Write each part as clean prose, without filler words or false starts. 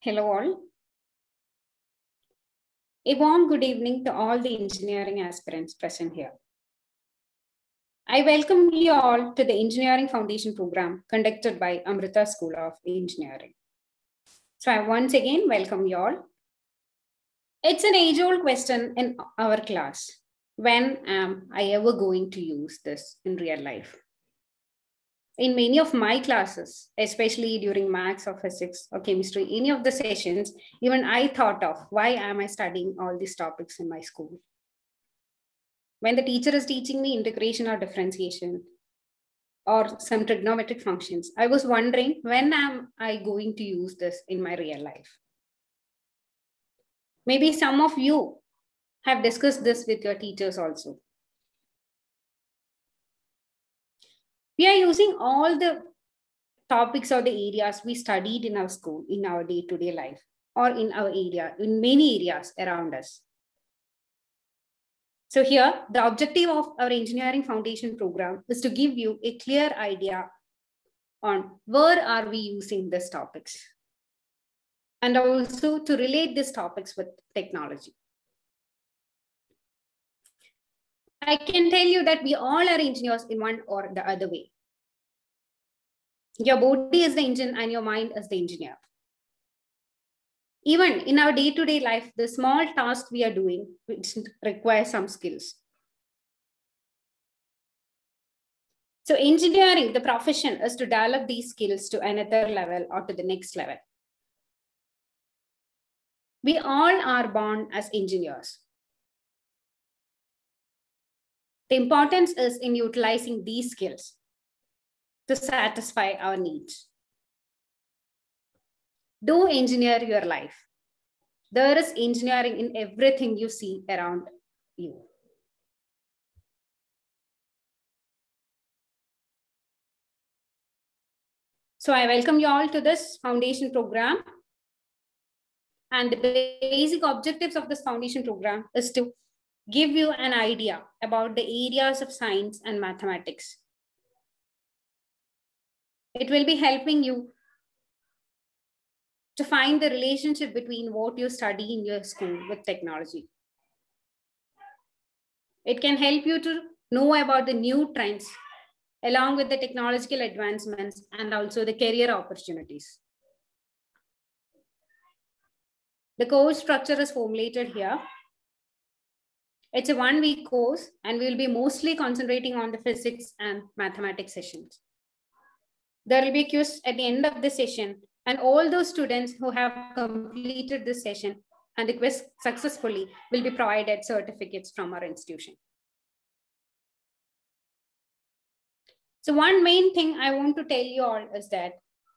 Hello all. A warm good evening to all the engineering aspirants present here. I welcome you all to the Engineering Foundation program conducted by Amrita School of Engineering. So I once again welcome you all. It's an age-old question in our class. When am I ever going to use this in real life? In many of my classes, especially during maths or physics or chemistry, any of the sessions, even I thought of why am I studying all these topics in my school? When the teacher is teaching me integration or differentiation or some trigonometric functions, I was wondering when am I going to use this in my real life? Maybe some of you have discussed this with your teachers also. We are using all the topics or the areas we studied in our school, in our day-to-day life, or in our area, in many areas around us. So here, the objective of our Engineering Foundation program is to give you a clear idea on where are we using these topics, and also to relate these topics with technology. I can tell you that we all are engineers in one or the other way. Your body is the engine and your mind is the engineer. Even in our day-to-day life, the small tasks we are doing, which require some skills. So engineering, the profession, is to develop these skills to another level or to the next level. We all are born as engineers. The importance is in utilizing these skills to satisfy our needs. Do engineer your life. There is engineering in everything you see around you. So I welcome you all to this foundation program. And the basic objectives of this foundation program is to give you an idea about the areas of science and mathematics. It will be helping you to find the relationship between what you study in your school with technology. It can help you to know about the new trends along with the technological advancements and also the career opportunities. The course structure is formulated here. It's a 1-week course and we will be mostly concentrating on the physics and mathematics sessions. There will be a quiz at the end of the session, and all those students who have completed this session and the quiz successfully will be provided certificates from our institution. So one main thing I want to tell you all is that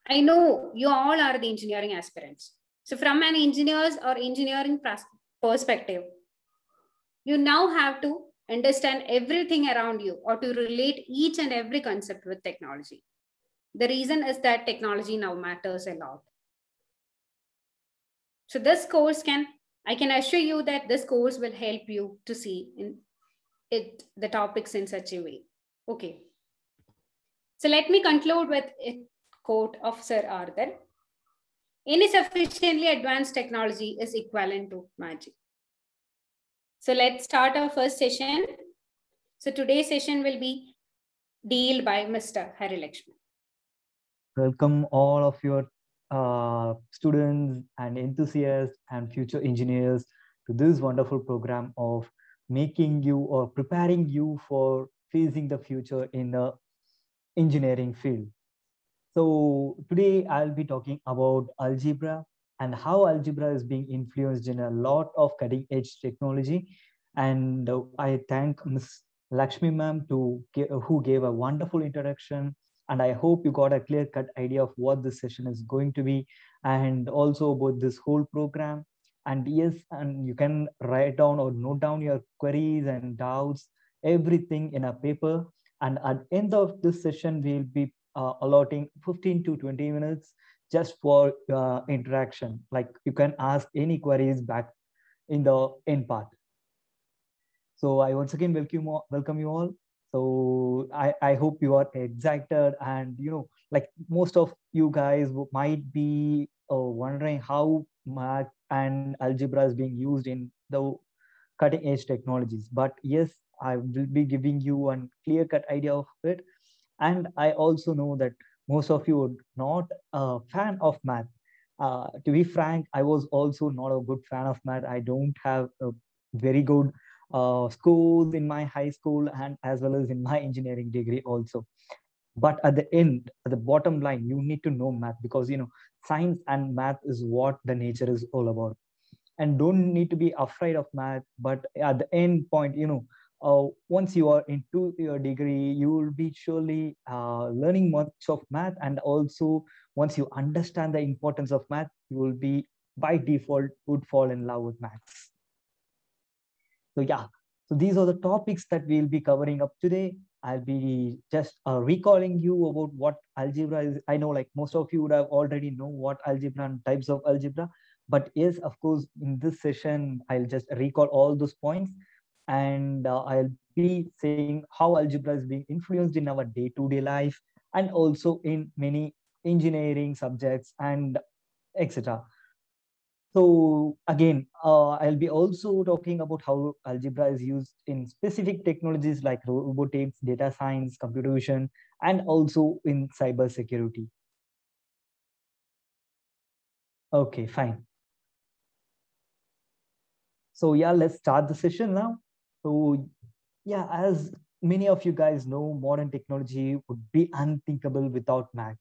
I know you all are the engineering aspirants. So from an engineer's or engineering perspective, you now have to understand everything around you or to relate each and every concept with technology. The reason is that technology now matters a lot. So this course I can assure you that this course will help you to see the topics in such a way. Okay. So let me conclude with a quote of Sir Arthur. Any sufficiently advanced technology is equivalent to magic. So let's start our first session. So today's session will be dealt by Mr. Hari Lakshman. Welcome all of your students and enthusiasts and future engineers to this wonderful program of making you or preparing you for facing the future in the engineering field. So today I'll be talking about algebra and how algebra is being influenced in a lot of cutting edge technology. And I thank Ms. Lakshmi ma'am who gave a wonderful introduction. And I hope you got a clear-cut idea of what this session is going to be and also about this whole program. And yes, and you can write down or note down your queries and doubts, everything in a paper. And at the end of this session, we'll be allotting 15 to 20 minutes just for interaction. Like you can ask any queries back in the end part. So I once again welcome you all. So I hope you are excited, and like most of you guys might be wondering how math and algebra is being used in the cutting edge technologies. But yes, I will be giving you a clear cut idea of it. And I also know that most of you are not a fan of math. To be frank, I was also not a good fan of math. I don't have a very good scores in my high school and as well as in my engineering degree also. But at the end, at the bottom line, you need to know math, because science and math is what the nature is all about. And don't need to be afraid of math, but at the end point, once you are into your degree, you will be surely learning much of math. And also, once you understand the importance of math, you will be by default would fall in love with maths. So yeah, so these are the topics that we'll be covering up today. I'll be just recalling you about what algebra is. I know like most of you would have already know what algebra and types of algebra, but yes, of course, in this session, I'll just recall all those points, and I'll be saying how algebra is being influenced in our day-to-day life, and also in many engineering subjects and etc. So again, I'll be also talking about how algebra is used in specific technologies like robotics, data science, computer vision, and also in cyber security. Okay, fine. So yeah, let's start the session now. So yeah, as many of you guys know, modern technology would be unthinkable without math.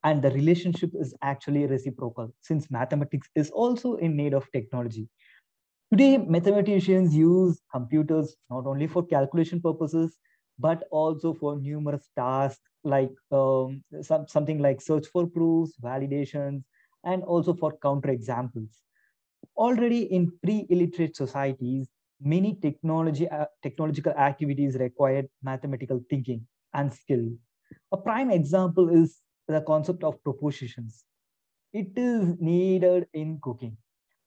And the relationship is actually reciprocal, since mathematics is also in need of technology. Today, mathematicians use computers not only for calculation purposes, but also for numerous tasks like something like search for proofs, validations, and also for counterexamples. Already in pre-illiterate societies, many technological activities required mathematical thinking and skill. A prime example is the concept of propositions. It is needed in cooking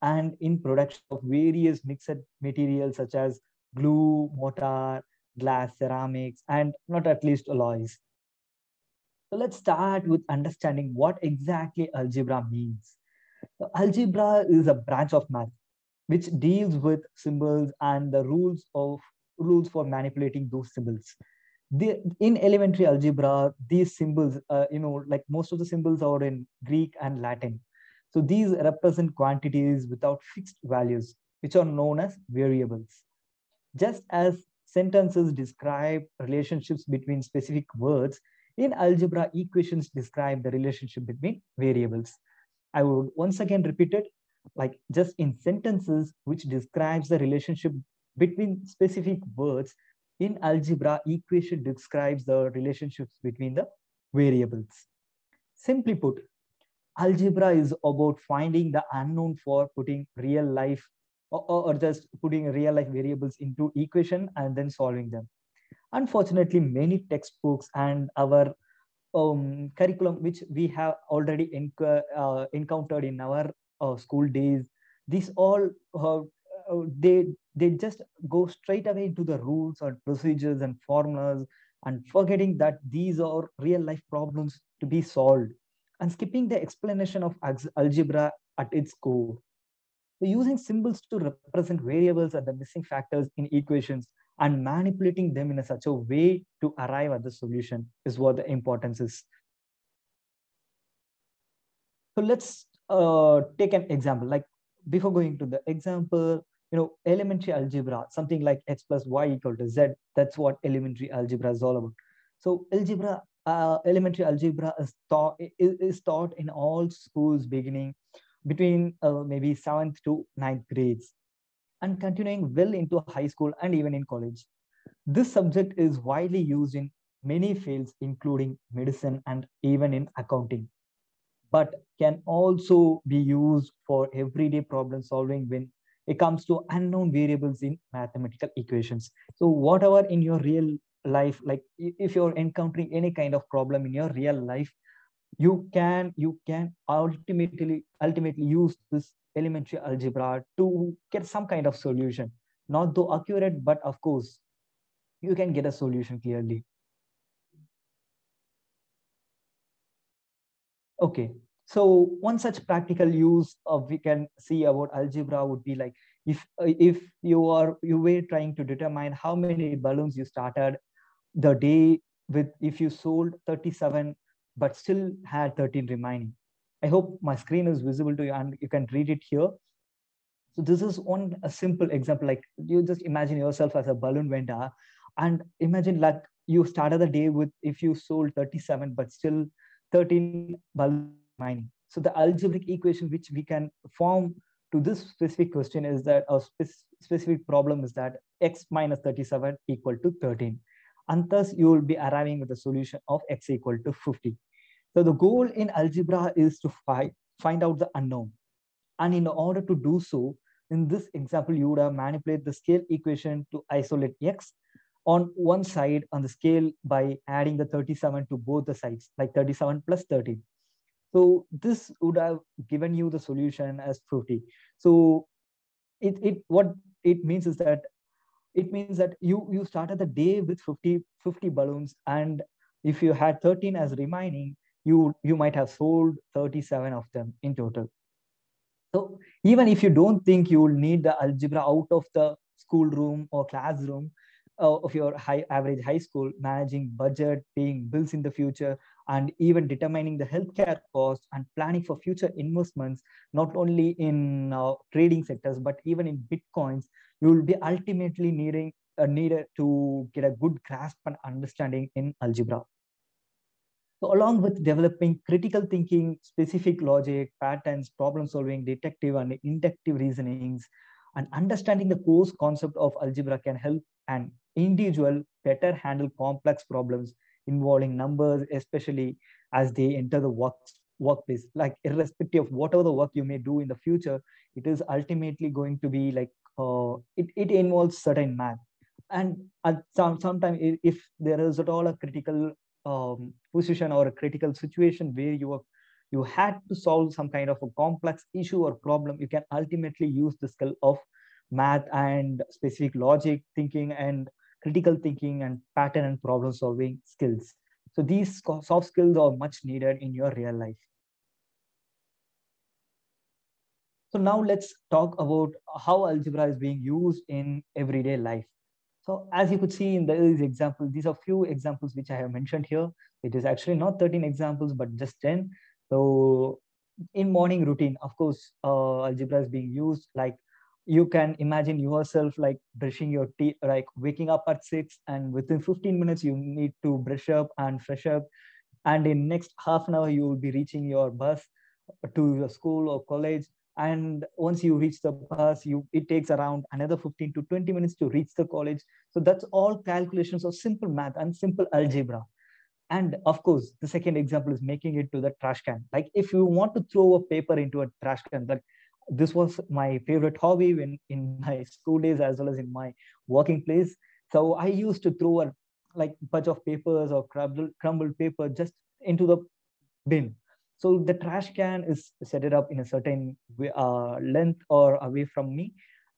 and in production of various mixed materials such as glue, mortar, glass, ceramics, and not at least alloys. So let's start with understanding what exactly algebra means. So algebra is a branch of math which deals with symbols and the rules for manipulating those symbols. In elementary algebra, these symbols, like most of the symbols are in Greek and Latin. So these represent quantities without fixed values, which are known as variables. Just as sentences describe relationships between specific words, in algebra, equations describe the relationship between variables. I would once again repeat it, like just in sentences which describes the relationship between specific words, in algebra, equation describes the relationships between the variables. Simply put, algebra is about finding the unknown for putting real life or just putting real life variables into equation and then solving them. Unfortunately, many textbooks and our curriculum, which we have already encountered in our school days, these all they just go straight away into the rules and procedures and formulas, and forgetting that these are real life problems to be solved, and skipping the explanation of algebra at its core. So using symbols to represent variables and the missing factors in equations and manipulating them in such a way to arrive at the solution is what the importance is. So let's take an example. Like before going to the example, elementary algebra, something like x plus y equal to z. That's what elementary algebra is all about. So elementary algebra is taught in all schools beginning between maybe 7th to 9th grades and continuing well into high school and even in college. This subject is widely used in many fields, including medicine and even in accounting, but can also be used for everyday problem solving when it comes to unknown variables in mathematical equations. So whatever in your real life, like if you're encountering any kind of problem in your real life, you can ultimately use this elementary algebra to get some kind of solution, not though accurate, but of course you can get a solution clearly. Okay, so one such practical use of we can see about algebra would be like if you were trying to determine how many balloons you started the day with, if you sold 37 but still had 13 remaining. I hope my screen is visible to you and you can read it here. So this is one a simple example. Like you just imagine yourself as a balloon vendor, and imagine like you started the day with, if you sold 37 but still 13 balloons remaining. So the algebraic equation which we can form to this specific question is that a specific problem is that x minus 37 equal to 13, and thus you will be arriving with a solution of x equal to 50. So the goal in algebra is to find out the unknown. And in order to do so, in this example, you would have manipulated the scale equation to isolate x on one side on the scale by adding the 37 to both the sides, like 37 plus 13. So this would have given you the solution as 50. So what it means is that you started the day with 50 balloons, and if you had 13 as remaining, you might have sold 37 of them in total. So even if you don't think you will need the algebra out of the schoolroom or classroom of your average high school, managing budget, paying bills in the future, and even determining the healthcare cost and planning for future investments, not only in trading sectors, but even in Bitcoins, you will be ultimately needed to get a good grasp and understanding in algebra. So along with developing critical thinking, specific logic, patterns, problem solving, deductive and inductive reasonings, and understanding the core concept of algebra can help an individual better handle complex problems involving numbers, especially as they enter the workplace. Like irrespective of whatever the work you may do in the future, it is ultimately going to be like it involves certain math. And at sometimes if there is at all a critical position or a critical situation where you had to solve some kind of a complex issue or problem, you can ultimately use the skill of math and specific logic thinking and critical thinking and pattern and problem solving skills. So these soft skills are much needed in your real life. So now let's talk about how algebra is being used in everyday life. So as you could see in these examples, these are few examples which I have mentioned here. It is actually not 13 examples, but just 10. So in morning routine, of course, algebra is being used. Like you can imagine yourself like brushing your teeth, like waking up at 6, and within 15 minutes, you need to brush up and fresh up. And in next half an hour, you will be reaching your bus to your school or college. And once you reach the bus, it takes around another 15 to 20 minutes to reach the college. So that's all calculations of simple math and simple algebra. And of course, the second example is making it to the trash can. Like if you want to throw a paper into a trash can, like this was my favorite hobby when in my school days as well as in my working place. So I used to throw a like bunch of papers or crumbled paper just into the bin. So the trash can is set it up in a certain length or away from me.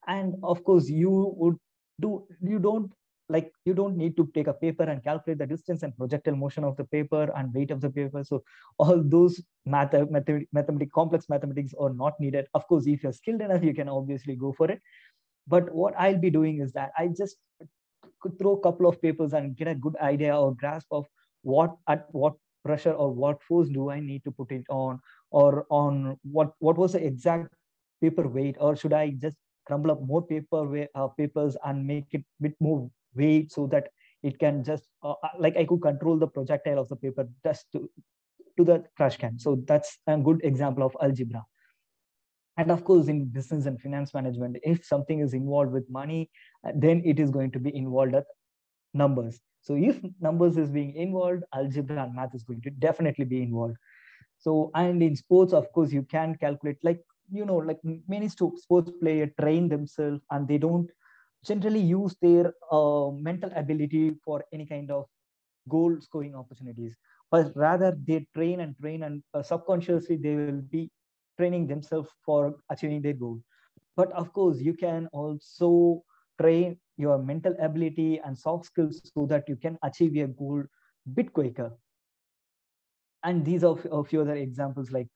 And of course, you don't need to take a paper and calculate the distance and projectile motion of the paper and weight of the paper. So all those complex mathematics are not needed. Of course, if you're skilled enough, you can obviously go for it. But what I'll be doing is that I just could throw a couple of papers and get a good idea or grasp of what pressure or what force do I need to put it on, or on what was the exact paper weight, or should I just crumble up more papers and make it a bit more weight so that it can just like I could control the projectile of the paper just to the trash can. So that's a good example of algebra. And of course, in business and finance management, if something is involved with money, then it is going to be involved with numbers. So if numbers is being involved, algebra and math is going to definitely be involved. So, and in sports, of course, you can calculate, like, like many sports players train themselves and they don't generally use their mental ability for any kind of goal scoring opportunities, but rather they train and subconsciously they will be training themselves for achieving their goal. But of course, you can also train your mental ability and soft skills so that you can achieve your goal a bit quicker. And these are a few other examples, like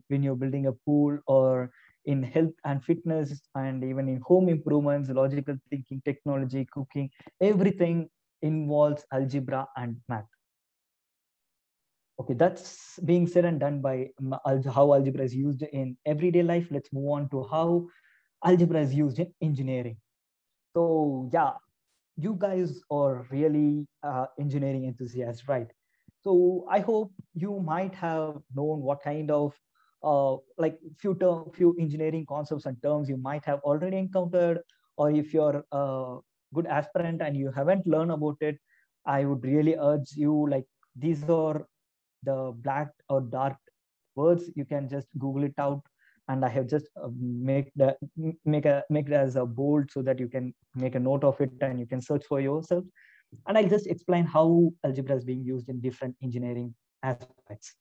when you're building a pool, or in health and fitness, and even in home improvements, logical thinking, technology, cooking, everything involves algebra and math. Okay, that's being said and done by how algebra is used in everyday life. Let's move on to how algebra is used in engineering. So yeah, you guys are really engineering enthusiasts, right? So I hope you might have known what kind of like few engineering concepts and terms you might have already encountered, or if you're a good aspirant and you haven't learned about it, I would really urge you, like, these are the black or dark words. You can just Google it out, and I have just make it as a bold so that you can make a note of it and you can search for yourself. And I'll just explain how algebra is being used in different engineering aspects.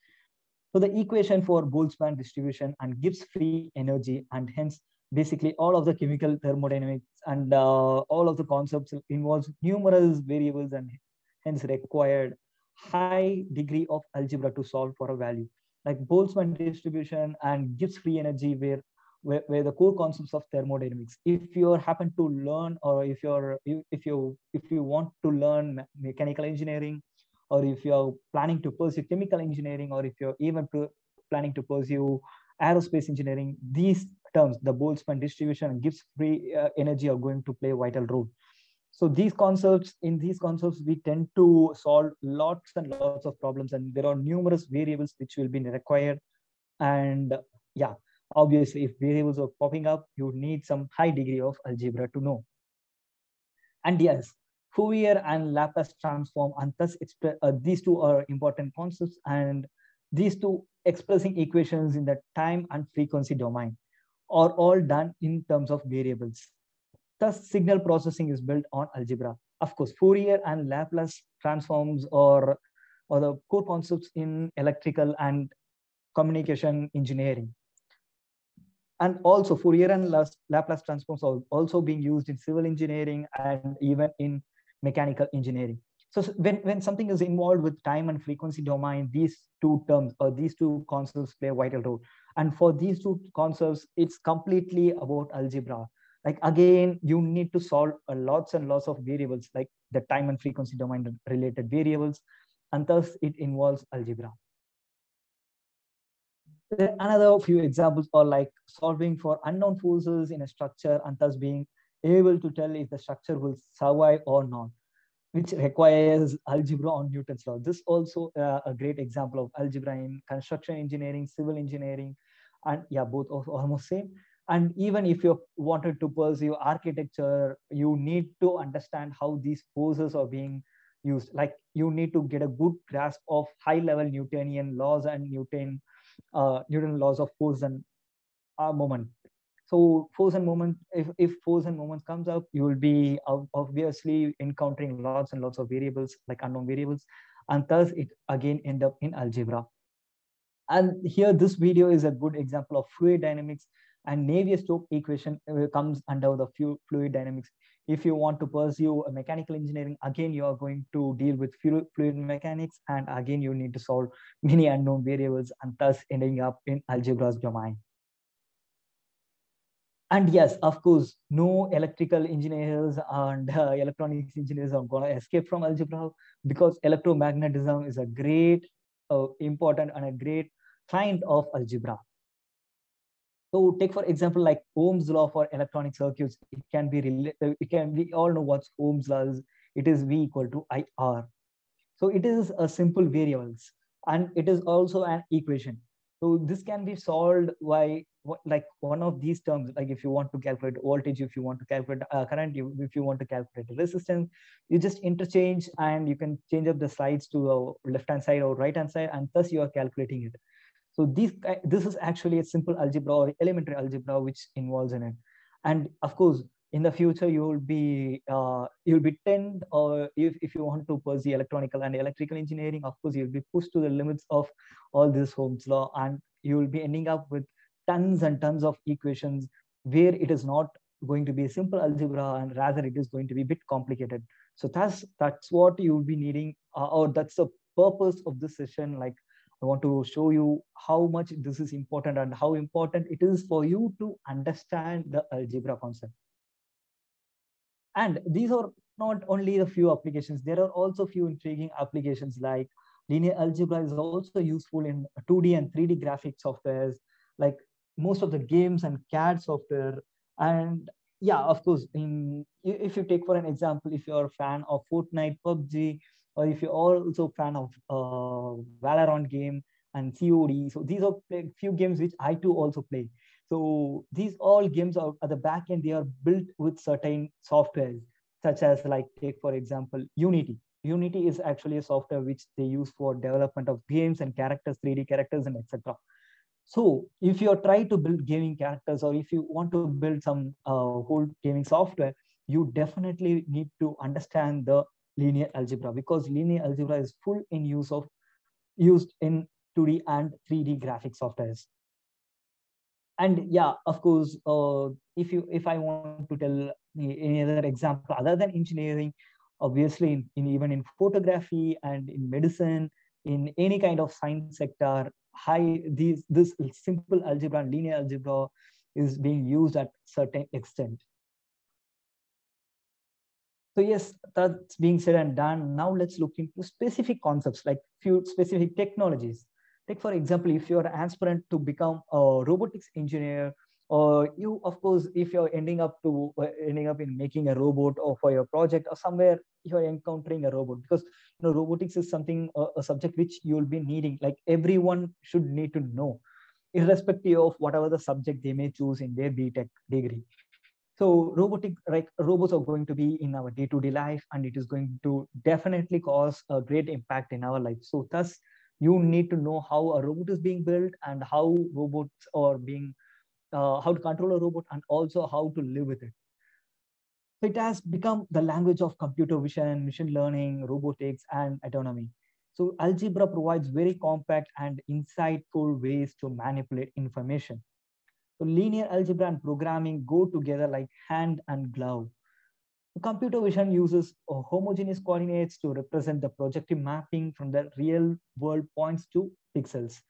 So the equation for Boltzmann distribution and Gibbs free energy, and hence basically all of the chemical thermodynamics and all of the concepts involves numerous variables, and hence required high degree of algebra to solve for a value. Like Boltzmann distribution and Gibbs free energy where the core concepts of thermodynamics. If you happen to learn, or if you want to learn mechanical engineering, or if you're planning to pursue chemical engineering, or if you're even planning to pursue aerospace engineering, these terms, the Boltzmann distribution and Gibbs free energy, are going to play a vital role. So in these concepts, we tend to solve lots and lots of problems, and there are numerous variables which will be required. And yeah, obviously, if variables are popping up, you need some high degree of algebra to know. And yes, Fourier and Laplace transform, and thus these two are important concepts, and these two expressing equations in the time and frequency domain are all done in terms of variables. Thus, signal processing is built on algebra. Of course, Fourier and Laplace transforms are the core concepts in electrical and communication engineering. And also Fourier and Laplace transforms are also being used in civil engineering and even in mechanical engineering. So when something is involved with time and frequency domain, these two terms or these two concepts play a vital role. And for these two concepts, it's completely about algebra. Like again, you need to solve lots and lots of variables, like the time and frequency domain related variables, and thus it involves algebra. Then another few examples are like solving for unknown forces in a structure, and thus being able to tell if the structure will survive or not, which requires algebra on Newton's law. This also a great example of algebra in construction engineering, civil engineering, and yeah, both are almost same. And even if you wanted to pursue architecture, you need to understand how these forces are being used. Like you need to get a good grasp of high-level Newtonian laws and Newton laws of force and moment. So force and moment, if force and moments comes up, you will be obviously encountering lots and lots of variables, like unknown variables, and thus it again end up in algebra. And here, this video is a good example of fluid dynamics, and Navier-Stokes equation comes under the fluid dynamics. If you want to pursue a mechanical engineering, again, you are going to deal with fluid mechanics, and again, you need to solve many unknown variables, and thus ending up in algebra's domain. And yes, of course, no electrical engineers and electronics engineers are going to escape from algebra, because electromagnetism is a great, important and a great kind of algebra. So take, for example, like Ohm's law for electronic circuits. It can be we all know what Ohm's law is. It is V equal to IR. So it is a simple variables, and it is also an equation. So this can be solved by like one of these terms. Like if you want to calculate voltage, if you want to calculate current, if you want to calculate resistance, you just interchange, and you can change up the slides to the left-hand side or right-hand side, and thus you are calculating it. So this is actually a simple algebra or elementary algebra which involves in it. And of course, in the future, you'll be or if you want to pursue electronical and electrical engineering, of course, you'll be pushed to the limits of all this Ohm's law, and you will be ending up with tons and tons of equations where it is not going to be a simple algebra, and rather it is going to be a bit complicated. So that's what you'll be needing, or that's the purpose of this session. Like, I want to show you how much this is important and how important it is for you to understand the algebra concept. And these are not only a few applications, there are also few intriguing applications, like linear algebra is also useful in 2D and 3D graphic softwares, like most of the games and CAD software. And yeah, of course, if you take for an example, if you're a fan of Fortnite, PUBG, or if you're also a fan of Valorant game and COD, so these are few games which I too also play. So these all games are at the back end, they are built with certain softwares, such as, like, take for example, Unity. Unity is actually a software which they use for development of games and characters, 3D characters, and etc. So if you try to build gaming characters, or if you want to build some whole gaming software, you definitely need to understand the linear algebra, because linear algebra is full in used in 2D and 3D graphic softwares. And yeah, of course, if I want to tell any other example other than engineering, obviously even in photography and in medicine, in any kind of science sector, this simple algebra and linear algebra is being used at certain extent. So yes, that's being said and done. Now let's look into specific concepts, like few specific technologies. Take for example, if you're an aspirant to become a robotics engineer, or you, of course, if you're ending up in making a robot, or for your project or somewhere you're encountering a robot, because robotics is something, a subject which you'll be needing, like everyone should need to know, irrespective of whatever the subject they may choose in their BTech degree. So robots are going to be in our day-to-day life, and it is going to definitely cause a great impact in our life. So thus, you need to know how a robot is being built, and how robots are being, how to control a robot, and also how to live with it. So it has become the language of computer vision, machine learning, robotics, and autonomy. So algebra provides very compact and insightful ways to manipulate information. So linear algebra and programming go together like hand and glove. Computer vision uses homogeneous coordinates to represent the projective mapping from the real world points to pixels.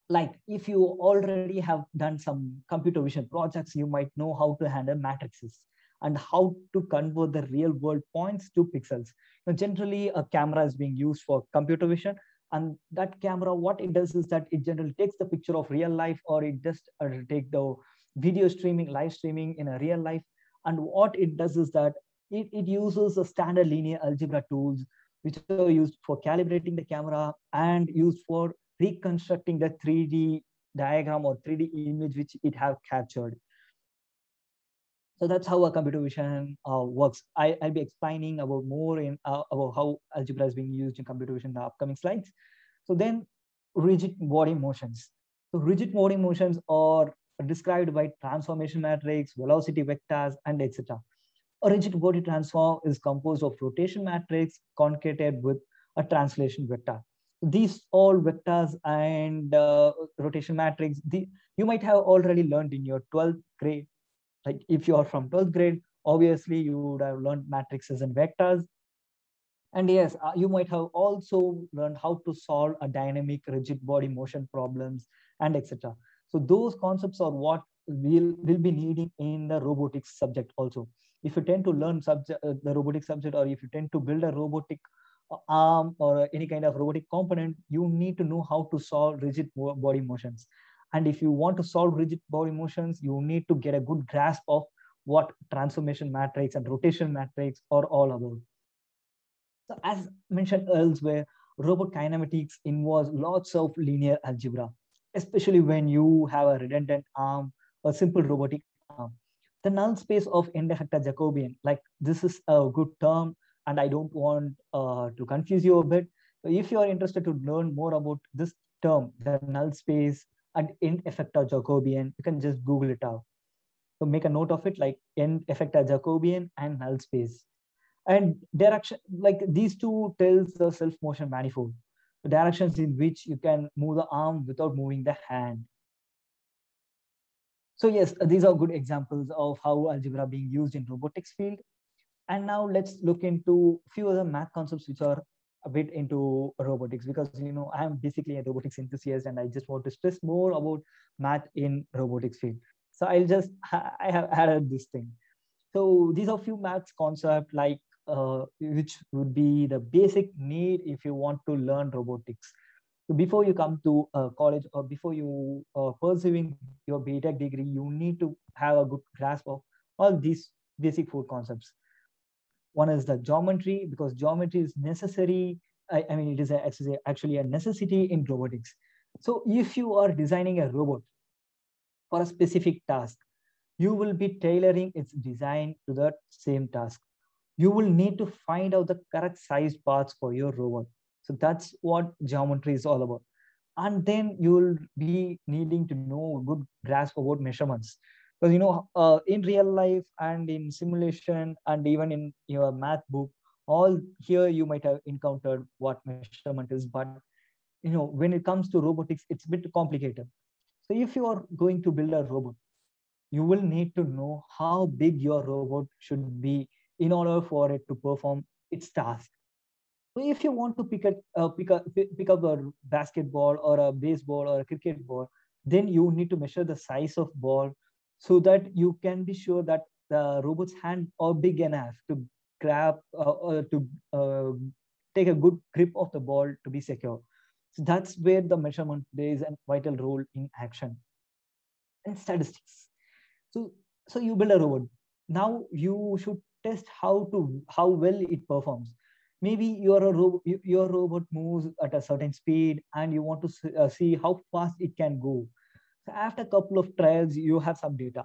Like if you already have done some computer vision projects, you might know how to handle matrices and how to convert the real world points to pixels. Generally, a camera is being used for computer vision, and that camera, what it does is that it generally takes the picture of real life, or it just take the video streaming, live streaming in a real life. And what it does is that it uses the standard linear algebra tools, which are used for calibrating the camera and used for reconstructing the 3D diagram or 3D image which it have captured. So that's how a computer vision works. I'll be explaining about more about how algebra is being used in computer vision in the upcoming slides. So then, rigid body motions. So rigid body motions are described by transformation matrix, velocity vectors, and etc. A rigid body transform is composed of rotation matrix concatenated with a translation vector. These all vectors and rotation matrix, you might have already learned in your 12th grade. Like if you are from 12th grade, obviously you would have learned matrices and vectors. And yes, you might have also learned how to solve a dynamic rigid body motion problems and etc. So those concepts are what we'll be needing in the robotics subject also. If you tend to learn the robotics subject, or if you tend to build a robotic arm or any kind of robotic component, you need to know how to solve rigid body motions. And if you want to solve rigid body motions, you need to get a good grasp of what transformation matrix and rotation matrix are all about. So as mentioned elsewhere, robot kinematics involves lots of linear algebra, especially when you have a redundant arm or simple robotic arm. The null space of end effector Jacobian, like this is a good term, and I don't want to confuse you a bit. So if you are interested to learn more about this term, the null space and end effector Jacobian, you can just Google it out. So make a note of it, like end effector Jacobian and null space. And direction, like these two tells the self motion manifold, the directions in which you can move the arm without moving the hand. So yes, these are good examples of how algebra being used in robotics field. And now let's look into a few other math concepts which are a bit into robotics, because I'm basically a robotics enthusiast and I just want to stress more about math in robotics field. So I have added this thing. So these are few maths concept like which would be the basic need if you want to learn robotics. So before you come to college or before you pursuing your BTech degree, you need to have a good grasp of all these basic four concepts. One is the geometry, because geometry is necessary. I mean, it is actually a necessity in robotics. So if you are designing a robot for a specific task, you will be tailoring its design to that same task. You will need to find out the correct size parts for your robot. So that's what geometry is all about. And then you'll be needing to know a good grasp about measurements, because in real life and in simulation and even in your math book, all here you might have encountered what measurement is, but when it comes to robotics, it's a bit complicated. So if you are going to build a robot, you will need to know how big your robot should be in order for it to perform its task. So if you want to pick up a basketball or a baseball or a cricket ball, then you need to measure the size of ball so that you can be sure that the robot's hand are big enough to grab or to take a good grip of the ball to be secure. So that's where the measurement plays a vital role in action and statistics. So so you build a robot. Now you should test how well it performs. Maybe your robot moves at a certain speed and you want to see how fast it can go. So after a couple of trials, you have some data.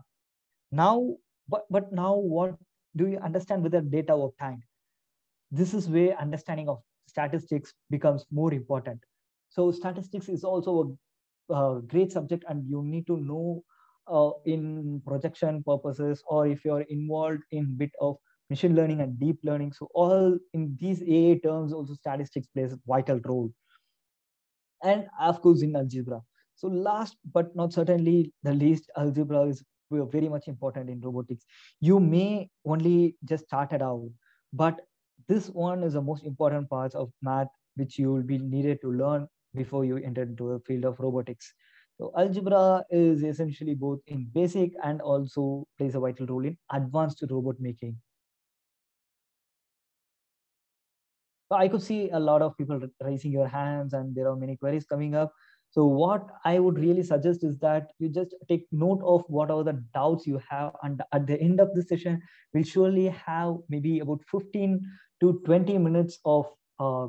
Now, but now what do you understand with the data obtained? This is where understanding of statistics becomes more important. So statistics is also a great subject, and you need to know in projection purposes, or if you're involved in bit of machine learning and deep learning. So all in these AI terms, also statistics plays a vital role. And of course in algebra. So last but not certainly the least, algebra is very much important in robotics. You may only just started out, but this one is the most important part of math which you will be needed to learn before you enter into the field of robotics. So algebra is essentially both in basic and also plays a vital role in advanced robot making. So I could see a lot of people raising your hands and there are many queries coming up. So what I would really suggest is that you just take note of what are the doubts you have. And at the end of the session, we'll surely have maybe about 15 to 20 minutes of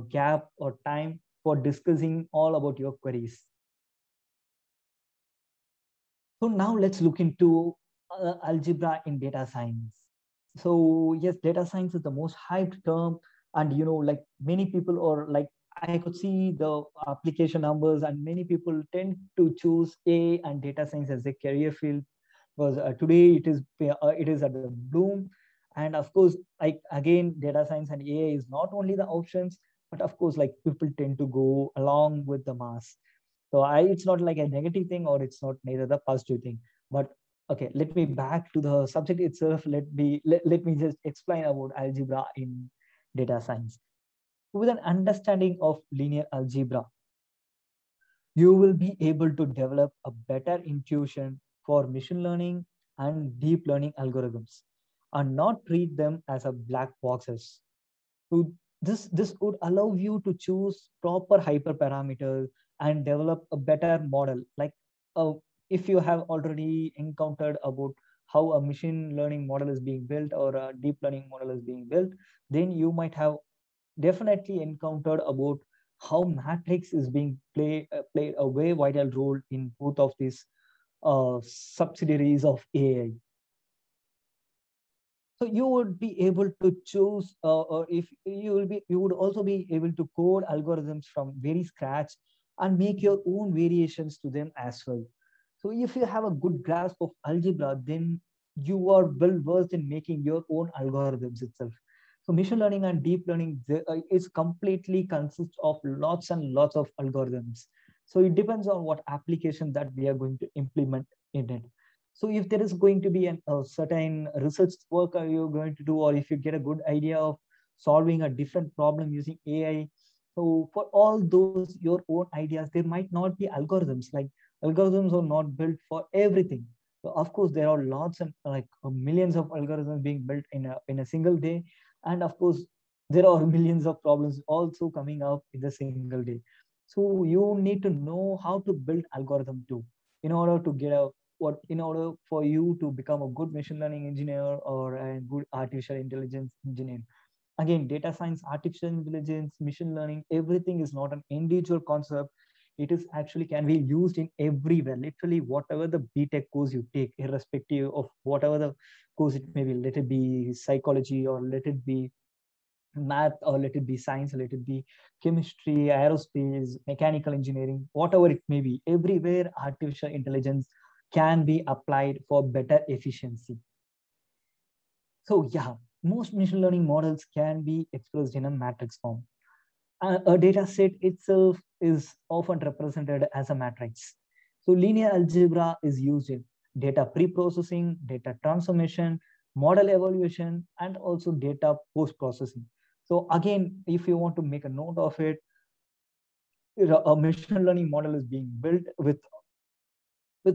gap or time for discussing all about your queries. So now let's look into algebra in data science. So yes, data science is the most hyped term, and like many people, or like I could see the application numbers, and many people tend to choose A and data science as a career field, because today it is at the bloom. And of course, like again, data science and AI is not only the options, but of course, like people tend to go along with the mass. So it's not like a negative thing, or it's not neither the positive thing. But okay, let me back to the subject itself. Let me just explain about algebra in data science. With an understanding of linear algebra, you will be able to develop a better intuition for machine learning and deep learning algorithms, and not treat them as a black boxes. So this would allow you to choose proper hyperparameters and develop a better model. Like uh, if you have already encountered about how a machine learning model is being built or a deep learning model is being built, then you might have definitely encountered about how matrix is being played a very vital role in both of these subsidiaries of AI. So you would be able to choose, or if you would also be able to code algorithms from very scratch and make your own variations to them as well. So if you have a good grasp of algebra, then you are well versed in making your own algorithms itself. So machine learning and deep learning is completely consists of lots and lots of algorithms. So it depends on what application that we are going to implement in it. So if there is going to be a certain research work you're going to do, or if you get a good idea of solving a different problem using AI, so for all those your own ideas, there might not be algorithms. Like algorithms are not built for everything. So of course there are lots and like millions of algorithms being built in a single day, and of course there are millions of problems also coming up in the single day. So you need to know how to build algorithm too in order to get a what in order for you to become a good machine learning engineer or a good artificial intelligence engineer. Again, data science, artificial intelligence, machine learning, everything is not an individual concept. It is actually can be used in everywhere, literally whatever the BTech course you take, irrespective of whatever the course it may be, let it be psychology or let it be math or let it be science, let it be chemistry, aerospace, mechanical engineering, whatever it may be, everywhere artificial intelligence can be applied for better efficiency. So yeah, most machine learning models can be expressed in a matrix form. A data set itself is often represented as a matrix. So linear algebra is used in data pre-processing, data transformation, model evaluation, and also data post-processing. So again, if you want to make a note of it, a machine learning model is being built with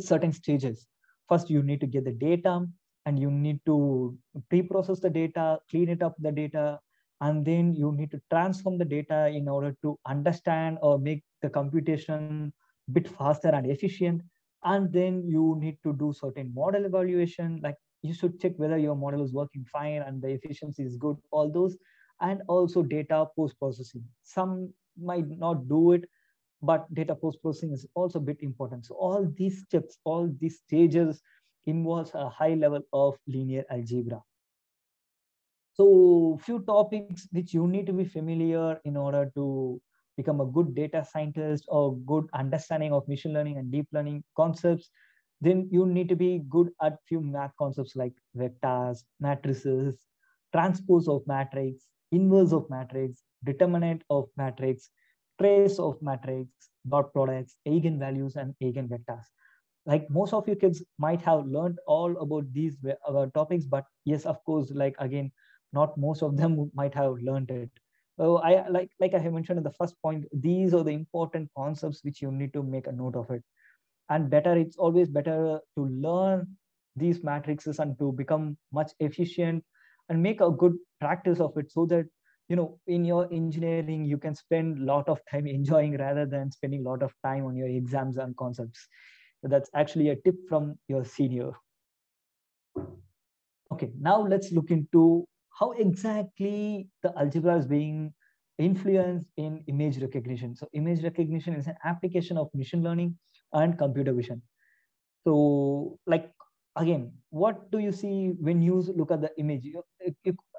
certain stages. First, you need to get the data and you need to pre-process the data, clean it up the data, and then you need to transform the data in order to understand or make the computation a bit faster and efficient. And then you need to do certain model evaluation, like you should check whether your model is working fine and the efficiency is good, all those, and also data post-processing. Some might not do it, but data post-processing is also a bit important. So all these steps, all these stages involves a high level of linear algebra. So few topics which you need to be familiar in order to become a good data scientist or good understanding of machine learning and deep learning concepts. Then you need to be good at few math concepts like vectors, matrices, transpose of matrix, inverse of matrix, determinant of matrix, trace of matrix, dot products, eigenvalues, and eigenvectors. Like most of you kids might have learned all about these topics, but yes, of course, like again, not most of them might have learned it. So I like I have mentioned in the first point, these are the important concepts which you need to make a note of it. And better, it's always better to learn these matrices and to become much efficient and make a good practice of it, so that in your engineering you can spend a lot of time enjoying rather than spending a lot of time on your exams and concepts. So that's actually a tip from your senior. Okay, now let's look into how exactly the algebra is being influenced in image recognition. So image recognition is an application of machine learning and computer vision. So like, again, what do you see when you look at the image?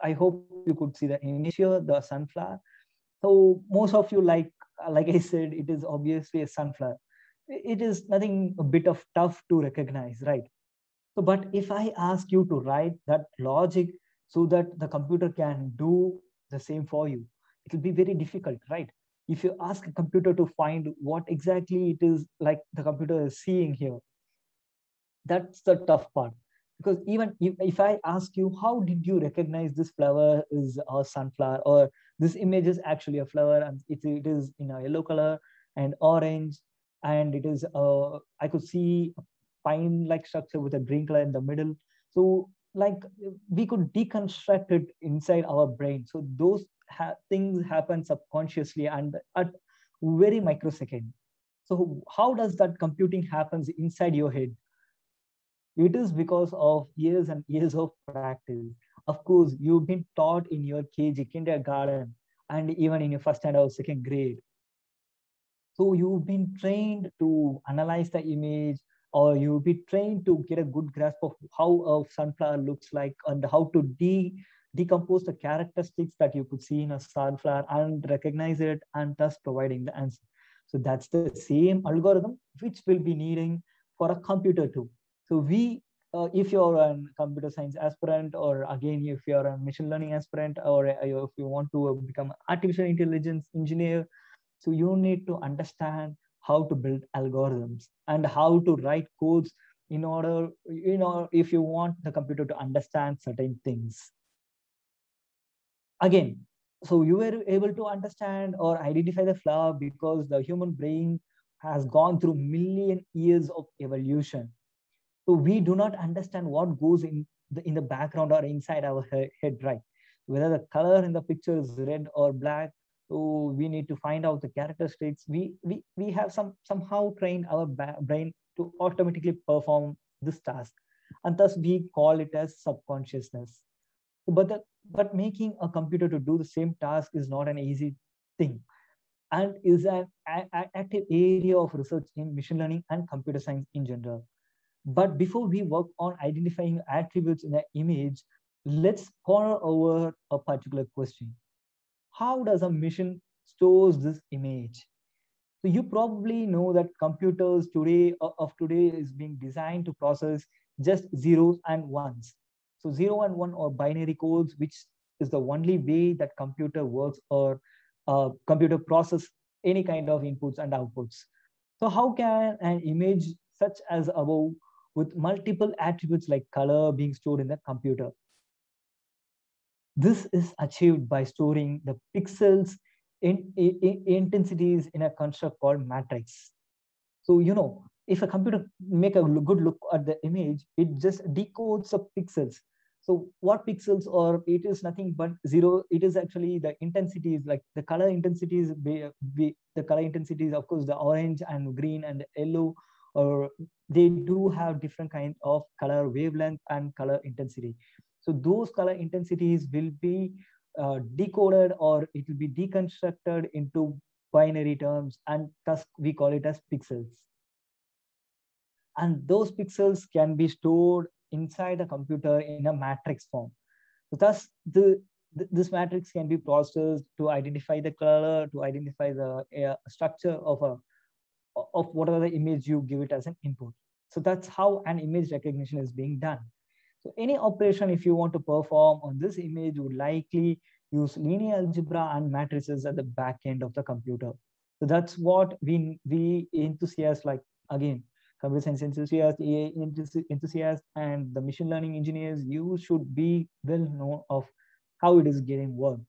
I hope you could see the image here, the sunflower. So most of you, like I said, it is obviously a sunflower. It is nothing a bit of tough to recognize, right? So, but if I ask you to write that logic so that the computer can do the same for you, it will be very difficult, right? If you ask a computer to find what exactly it is like the computer is seeing here, that's the tough part. Because even if I ask you, how did you recognize this flower is a sunflower, or this image is actually a flower and it is in a yellow color and orange, and it is I could see a pine like structure with a green color in the middle. So like we could deconstruct it inside our brain. So those things happen subconsciously and at very microsecond. So how does that computing happens inside your head? It is because of years and years of practice. Of course, you've been taught in your KG, kindergarten, and even in your first and or second grade. So you've been trained to analyze the image, or you'll be trained to get a good grasp of how a sunflower looks like and how to decompose the characteristics that you could see in a sunflower and recognize it and thus providing the answer. So that's the same algorithm which will be needing for a computer too. So if you're a computer science aspirant, or again, if you're a machine learning aspirant, or if you want to become an artificial intelligence engineer, so you need to understand how to build algorithms and how to write codes in order, if you want the computer to understand certain things. Again, so you were able to understand or identify the flaw because the human brain has gone through million years of evolution. So we do not understand what goes in the background or inside our head, right? Whether the color in the picture is red or black, so we need to find out the characteristics. We have somehow trained our brain to automatically perform this task, and thus we call it as subconsciousness. But making a computer to do the same task is not an easy thing, and is an active area of research in machine learning and computer science in general. But before we work on identifying attributes in an image, let's ponder over a particular question. How does a machine stores this image? So you probably know that computers today is being designed to process just zeros and ones. So 0 and 1 are binary codes, which is the only way that computer works, or computer process any kind of inputs and outputs. So how can an image such as above, with multiple attributes like color, being stored in the computer? This is achieved by storing the pixels intensities in a construct called matrix. So, if a computer make a good look at the image, it just decodes the pixels. So what pixels are? It is nothing but zero. It is actually the intensities, like the color intensities. The color intensities, of course, the orange and green and yellow, or they do have different kind of color wavelength and color intensity. So those color intensities will be decoded, or it will be deconstructed into binary terms, and thus we call it as pixels. And those pixels can be stored inside a computer in a matrix form. So thus, this matrix can be processed to identify the color, to identify the structure of whatever the image you give it as an input. So that's how an image recognition is being done. So any operation, if you want to perform on this image, would likely use linear algebra and matrices at the back end of the computer. So that's what we enthusiasts, like, again, computer science enthusiasts, AI enthusiasts, and the machine learning engineers, you should be well known of how it is getting worked.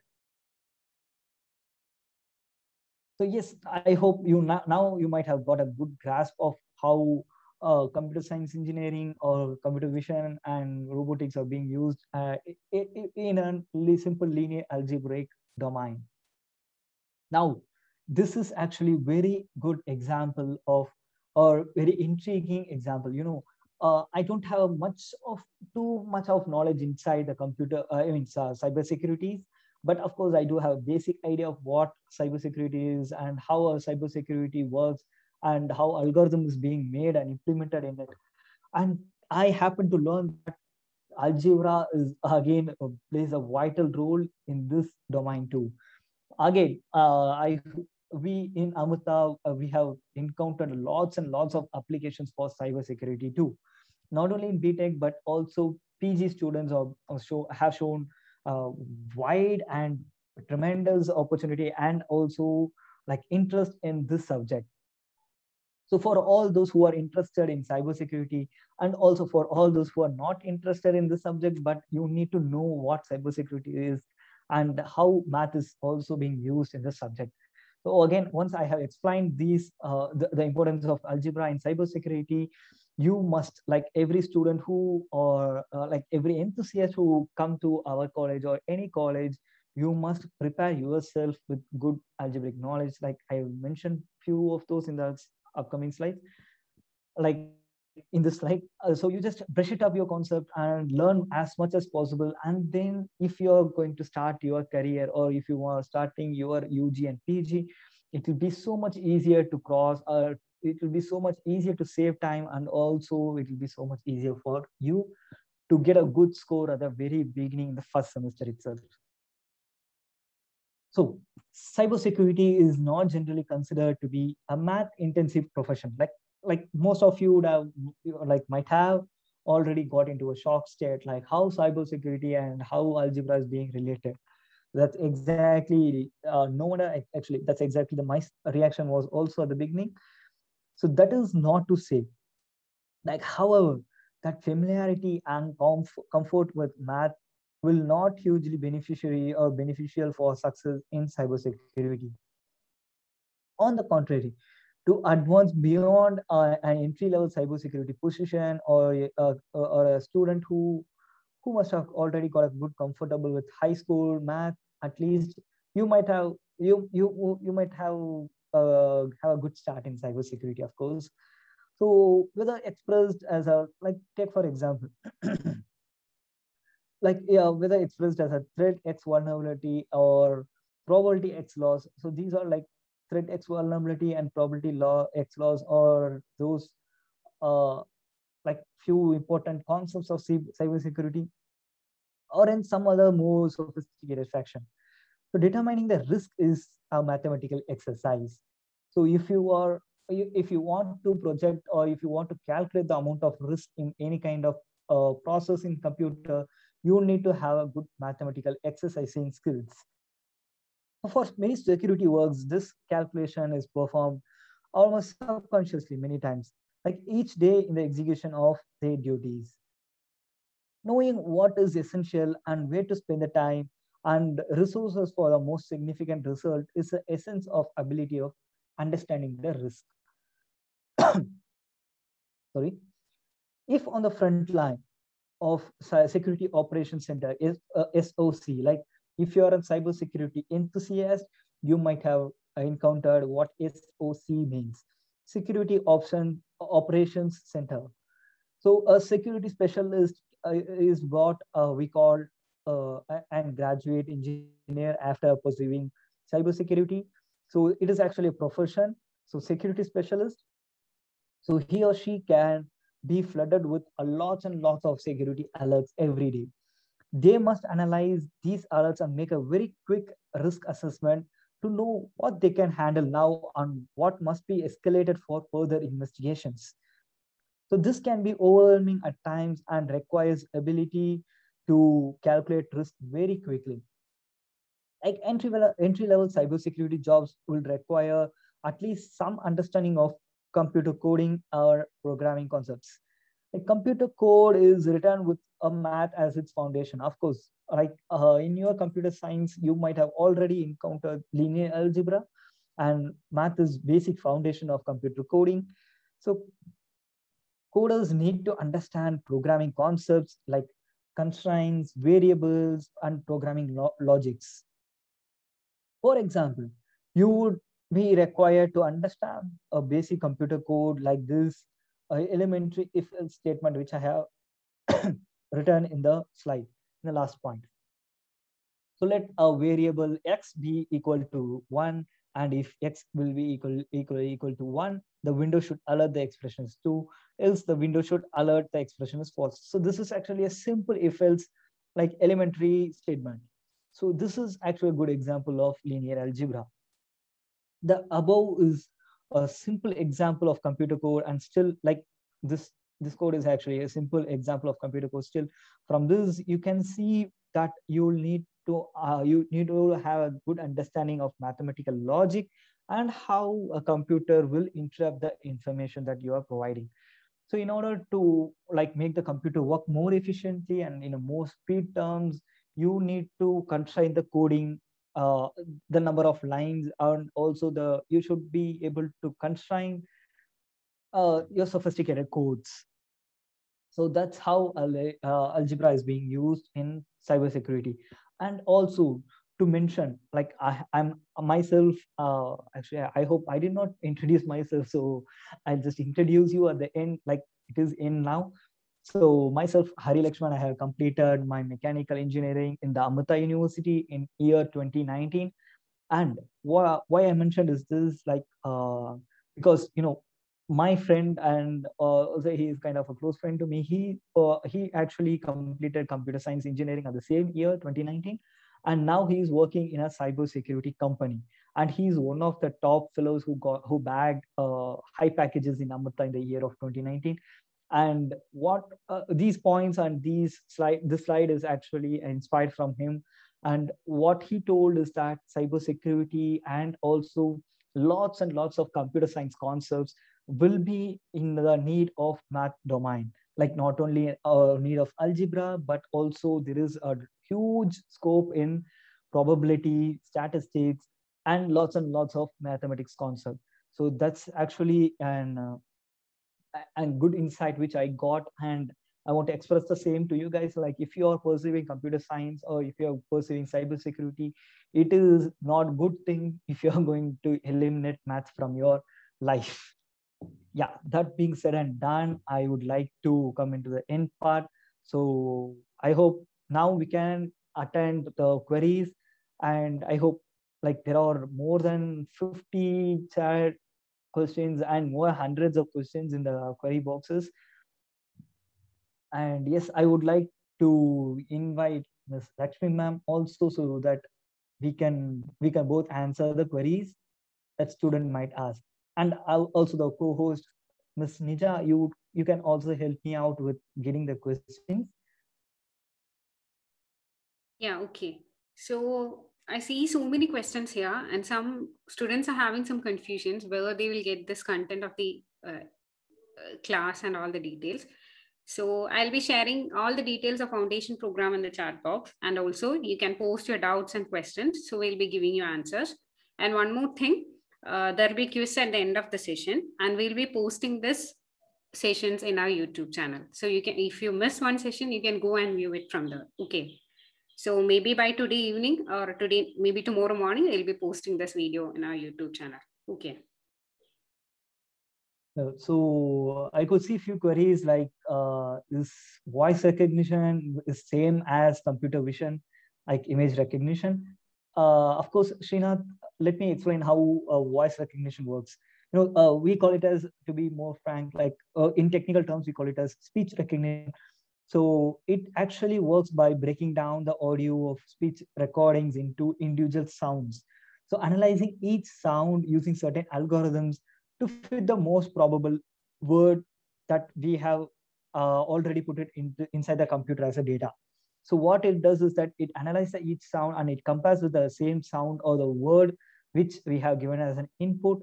So yes, I hope you now you might have got a good grasp of how computer science engineering or computer vision and robotics are being used in a simple linear algebraic domain. Now, this is actually very good example of, or very intriguing example. I don't have too much of knowledge inside the computer, cybersecurity. But of course, I do have a basic idea of what cybersecurity is and how a cybersecurity works and how algorithm is being made and implemented in it. And I happen to learn that algebra is again plays a vital role in this domain too. Again, we in Amrita, we have encountered lots and lots of applications for cybersecurity too. Not only in BTech, but also PG students have shown wide and tremendous opportunity and also like interest in this subject. So for all those who are interested in cybersecurity, and also for all those who are not interested in this subject, but you need to know what cybersecurity is and how math is also being used in this subject. So again, once I have explained these, the importance of algebra in cybersecurity, you must, like every student who, or like every enthusiast who come to our college or any college, you must prepare yourself with good algebraic knowledge. Like I mentioned few of those in the upcoming slides, like in this slide. So you just brush it up your concept and learn as much as possible. And then if you're going to start your career, or if you are starting your UG and PG, it will be so much easier to cross, or it will be so much easier to save time, and also it will be so much easier for you to get a good score at the very beginning in the first semester itself. So cybersecurity is not generally considered to be a math intensive profession. Like most of you would have, might have already got into a shock state, like how cybersecurity and how algebra is being related. That's exactly no wonder. Actually, that's exactly my reaction was also at the beginning. So that is not to say Like, however, that familiarity and comfort with math will not hugely beneficiary or beneficial for success in cybersecurity. On the contrary, to advance beyond an entry-level cybersecurity position, or a student who must have already got a good comfortable with high school math, at least you might have you might have a good start in cybersecurity, of course. So whether expressed as a, like, take for example, like, yeah, whether expressed as a threat X vulnerability or probability X loss. So these are like threat X vulnerability and probability law X loss, or those uh, like few important concepts of cybersecurity, or in some other more sophisticated fashion. So determining the risk is a mathematical exercise. So if you want to project, or if you want to calculate the amount of risk in any kind of process in computer, you need to have a good mathematical exercising skills. For many security works, this calculation is performed almost subconsciously many times, like each day in the execution of their duties. Knowing what is essential and where to spend the time and resources for the most significant result is the essence of ability of understanding the risk. Sorry. If on the front line of security operations center is SOC, like if you are a cybersecurity enthusiast, you might have encountered what SOC means: security operations center. So a security specialist is what we call an graduate engineer after pursuing cybersecurity. So it is actually a profession. So security specialist, so he or she can be flooded with a lots and lots of security alerts every day. They must analyze these alerts and make a very quick risk assessment to know what they can handle now and what must be escalated for further investigations. So this can be overwhelming at times and requires ability to calculate risk very quickly. Like entry level cybersecurity jobs will require at least some understanding of computer coding or programming concepts. Like computer code is written with a math as its foundation. Of course, like in your computer science, you might have already encountered linear algebra, and math is basic foundation of computer coding. So coders need to understand programming concepts like constraints, variables, and programming logics. For example, you would be required to understand a basic computer code like this elementary if-else statement, which I have written in the slide, in the last point. So let a variable x be equal to 1, and if x will be equal to 1, the window should alert the expression is 2, else the window should alert the expression is false. So this is actually a simple if-else, like elementary statement. So this is actually a good example of linear algebra. The above is a simple example of computer code, and still, like, this code is actually a simple example of computer code. Still, from this you can see that you need to have a good understanding of mathematical logic and how a computer will interrupt the information that you are providing. So in order to like make the computer work more efficiently and in a more speed terms, you need to constrain the coding, uh, the number of lines, and also you should be able to constrain your sophisticated codes. So that's how algebra is being used in cybersecurity. And also to mention, like I'm myself, actually, I hope I did not introduce myself, so I'll just introduce you at the end, like it is in now. So myself, Hari Lakshman, I have completed my mechanical engineering in the Amrita University in year 2019. And why I mentioned is this, like, because, you know, my friend, and also he is kind of a close friend to me, he actually completed computer science engineering at the same year 2019, and now he is working in a cybersecurity company, and he's one of the top fellows who bagged high packages in Amrita in the year of 2019. And what these points and this slide is actually inspired from him. And what he told is that cybersecurity and also lots and lots of computer science concepts will be in the need of math domain. Like not only a need of algebra, but also there is a huge scope in probability, statistics, and lots of mathematics concept. So that's actually an good insight which I got, and I want to express the same to you guys. Like if you are pursuing computer science or if you are pursuing cybersecurity, it is not good thing if you are going to eliminate maths from your life. Yeah, that being said and done, I would like to come into the end part. So I hope now we can attend the queries, and I hope like there are more than 50 chat questions and more hundreds of questions in the query boxes. And yes, I would like to invite Ms. Lakshmi ma'am also, so that we can both answer the queries that student might ask. And I'll also the co-host, Ms. Nija, you can also help me out with getting the questions. Yeah, okay. So I see so many questions here, and some students are having some confusions whether they will get this content of the class and all the details. So I'll be sharing all the details of foundation program in the chat box, and also you can post your doubts and questions. So we'll be giving you answers. And one more thing, there'll be quiz at the end of the session, and we'll be posting this sessions in our YouTube channel. So you can, if you miss one session, you can go and view it from there. Okay. So maybe by today evening or today, maybe tomorrow morning, we'll be posting this video in our YouTube channel. Okay. So I could see a few queries like is voice recognition is same as computer vision, like image recognition. Of course, Srinath, let me explain how voice recognition works. We call it as, to be more frank, like in technical terms, we call it as speech recognition. So it actually works by breaking down the audio of speech recordings into individual sounds. So analyzing each sound using certain algorithms to fit the most probable word that we have already put it inside the computer as a data. So what it does is that it analyzes each sound and it compares with the same sound or the word which we have given as an input.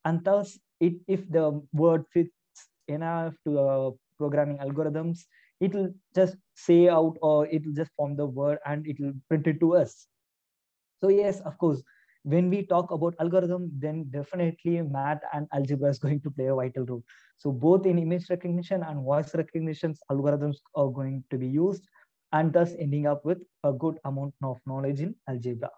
And thus, if the word fits enough to the programming algorithms, it will just say out, or it will just form the word and it will print it to us. So yes, of course, when we talk about algorithm, then definitely math and algebra is going to play a vital role. So both in image recognition and voice recognition, algorithms are going to be used, and thus ending up with a good amount of knowledge in algebra.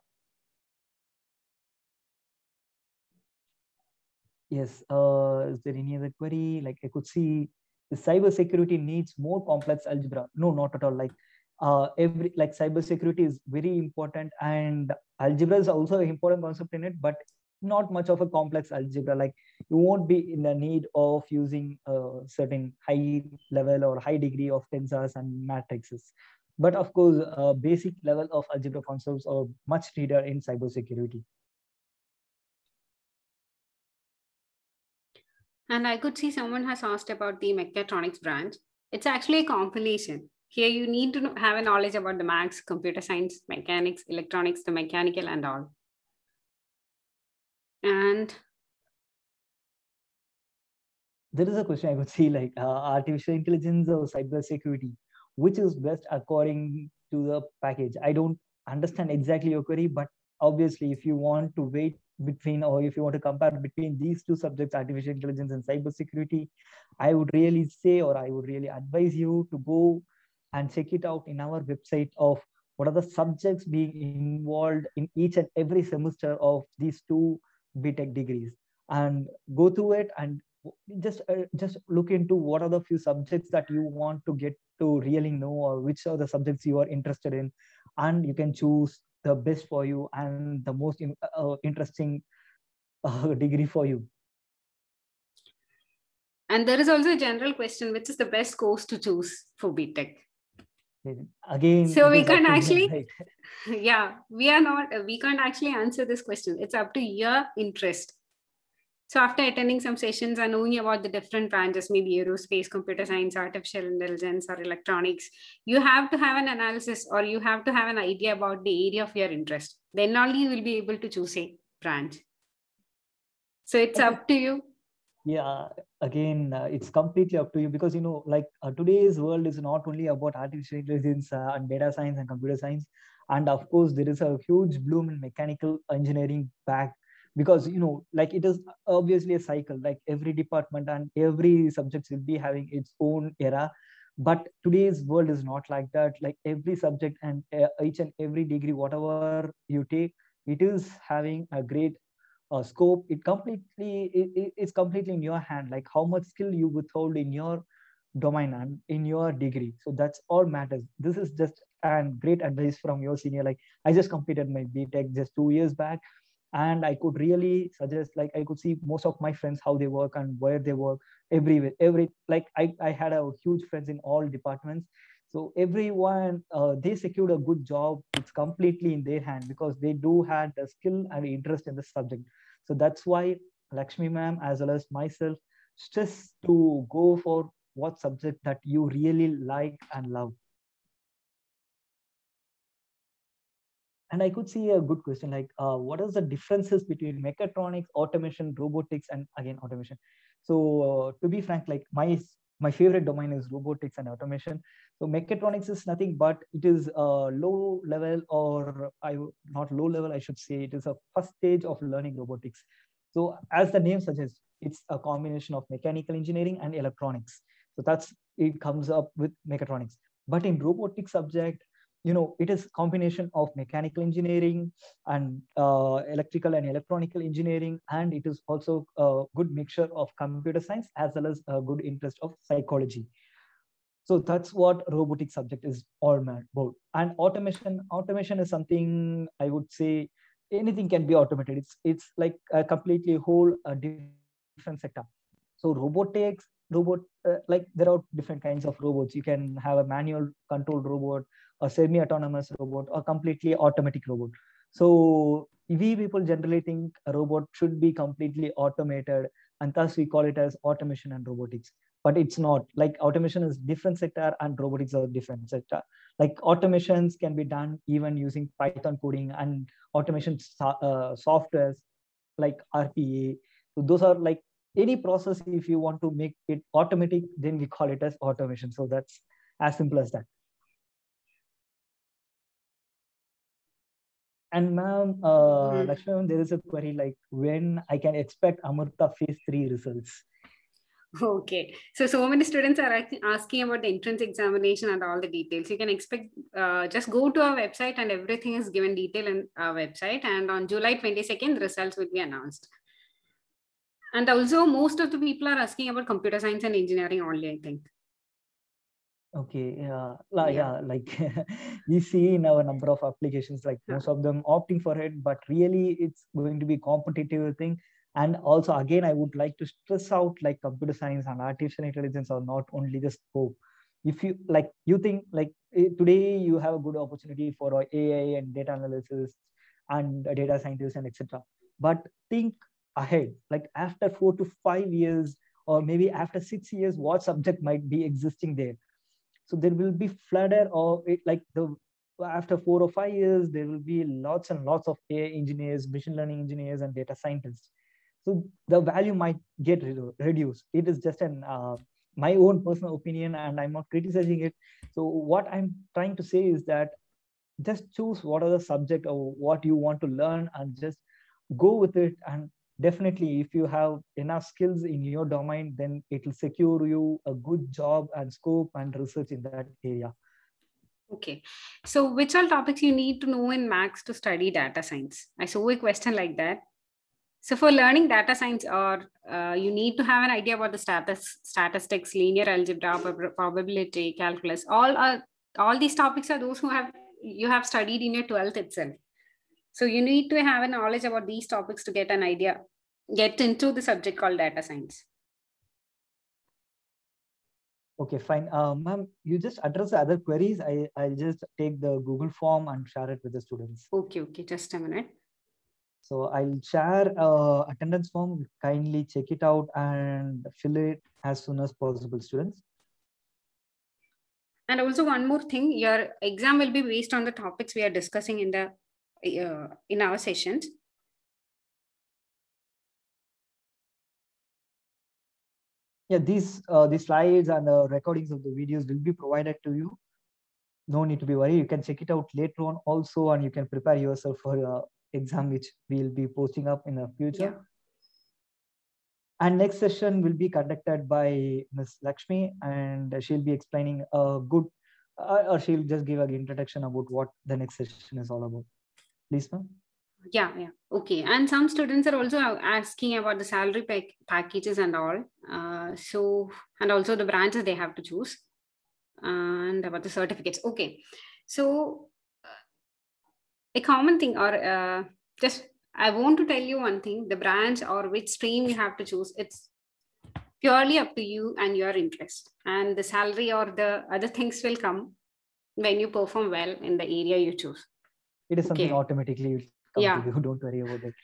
Yes, is there any other query? Like I could see the cybersecurity needs more complex algebra. No, not at all. Like cybersecurity is very important, and algebra is also an important concept in it, but not much of a complex algebra. Like you won't be in the need of using a certain high level or high degree of tensors and matrices. But of course, basic level of algebra concepts are much needed in cybersecurity. And I could see someone has asked about the mechatronics branch. It's actually a compilation. Here you need to have a knowledge about the maths, computer science, mechanics, electronics, the mechanical and all. And there is a question I could see, like artificial intelligence or cybersecurity, which is best according to the package? I don't understand exactly your query, but obviously if you want to wait between, or if you want to compare between these two subjects, artificial intelligence and cybersecurity, I would really say, or I would really advise you to go and check it out in our website of what are the subjects being involved in each and every semester of these two BTech degrees, and go through it and just look into what are the few subjects that you want to get to really know, or which are the subjects you are interested in, and you can choose the best for you and the most interesting degree for you. And there is also a general question, which is the best course to choose for BTech? Again, so we can't actually, right? Yeah, we can't actually answer this question. It's up to your interest. So after attending some sessions and knowing about the different branches, maybe aerospace, computer science, artificial intelligence, or electronics, you have to have an analysis, or you have to have an idea about the area of your interest. Then only you will be able to choose a branch. So it's up to you. Yeah, again, it's completely up to you because, like today's world is not only about artificial intelligence and data science and computer science. And of course, there is a huge bloom in mechanical engineering back because, like it is obviously a cycle, like every department and every subject will be having its own era. But today's world is not like that. Like every subject and each and every degree, whatever you take, it is having a great scope. It's completely in your hand, like how much skill you withhold in your domain and in your degree. So that's all matters. This is just an great advice from your senior. Like I just completed my BTech just 2 years back, and I could really suggest, like I could see most of my friends how they work and where they work everywhere. I had a huge friends in all departments. So everyone, they secured a good job. It's completely in their hand because they do had the skill and interest in the subject. So that's why Lakshmi ma'am as well as myself stress to go for what subject that you really like and love. And I could see a good question like, what are the differences between mechatronics, automation, robotics, and again automation? So to be frank, like my favorite domain is robotics and automation. So mechatronics is nothing but it is a low level, or not low level, I should say. It is a first stage of learning robotics. So as the name suggests, it's a combination of mechanical engineering and electronics. So it comes up with mechatronics. But in robotics subject, it is combination of mechanical engineering and electrical and electronical engineering, and it is also a good mixture of computer science as well as a good interest of psychology. So that's what robotics subject is all about. And automation is something I would say anything can be automated. It's like a completely whole different sector. So like there are different kinds of robots. You can have a manual controlled robot, a semi-autonomous robot, or completely automatic robot. So we people generally think a robot should be completely automated, and thus we call it as automation and robotics. But it's not. Like automation is different sector and robotics are different sector. Like automations can be done even using Python coding and automation softwares like RPA. So those are like any process. If you want to make it automatic, then we call it as automation. So that's as simple as that. And ma'am, Lakshmi, there is a query like when I can expect Amrita phase 3 results. Okay, so many students are asking about the entrance examination and all the details. You can expect, just go to our website and everything is given detail in our website. And on July 22nd, the results will be announced. And also most of the people are asking about computer science and engineering only, I think. Okay, yeah, like we see in our number of applications, like most of them opting for it, but really it's going to be competitive thing. And also, again, I would like to stress out like computer science and artificial intelligence are not only the scope. If you like, you think like today you have a good opportunity for AI and data analysis and data scientists and etc. But think ahead, like after 4 to 5 years, or maybe after 6 years, what subject might be existing there? So there will be flooded, or after 4 or 5 years, there will be lots and lots of AI engineers, machine learning engineers, and data scientists. So the value might get reduced. It is just my own personal opinion, and I'm not criticizing it. So what I'm trying to say is that just choose what are the subject or what you want to learn, and just go with it. And definitely, if you have enough skills in your domain, then it will secure you a good job and scope and research in that area. Okay, so which all topics you need to know in maths to study data science? I saw a question like that. So for learning data science, or you need to have an idea about the statistics, linear algebra, probability, calculus. All these topics are those you have studied in your 12th itself. So you need to have a knowledge about these topics to get an idea, get into the subject called data science. Okay, fine. Ma'am, you just address the other queries. I'll just take the Google form and share it with the students. Okay, just a minute. So I'll share attendance form. Kindly check it out and fill it as soon as possible, students. And also one more thing, your exam will be based on the topics we are discussing in our sessions. Yeah, these slides and the recordings of the videos will be provided to you. No need to be worried. You can check it out later on also, and you can prepare yourself for the exam, which we'll be posting up in the future. Yeah. And next session will be conducted by Ms. Lakshmi, and she'll be explaining a good, or she'll just give an introduction about what the next session is all about. Please, ma'am. Yeah. Okay. And some students are also asking about the salary packages and all. And also the branches they have to choose, and about the certificates. Okay. So a common thing, or just I want to tell you one thing: the branch or which stream you have to choose, it's purely up to you and your interest. And the salary or the other things will come when you perform well in the area you choose. It is something automatically will come to you. Don't worry about it.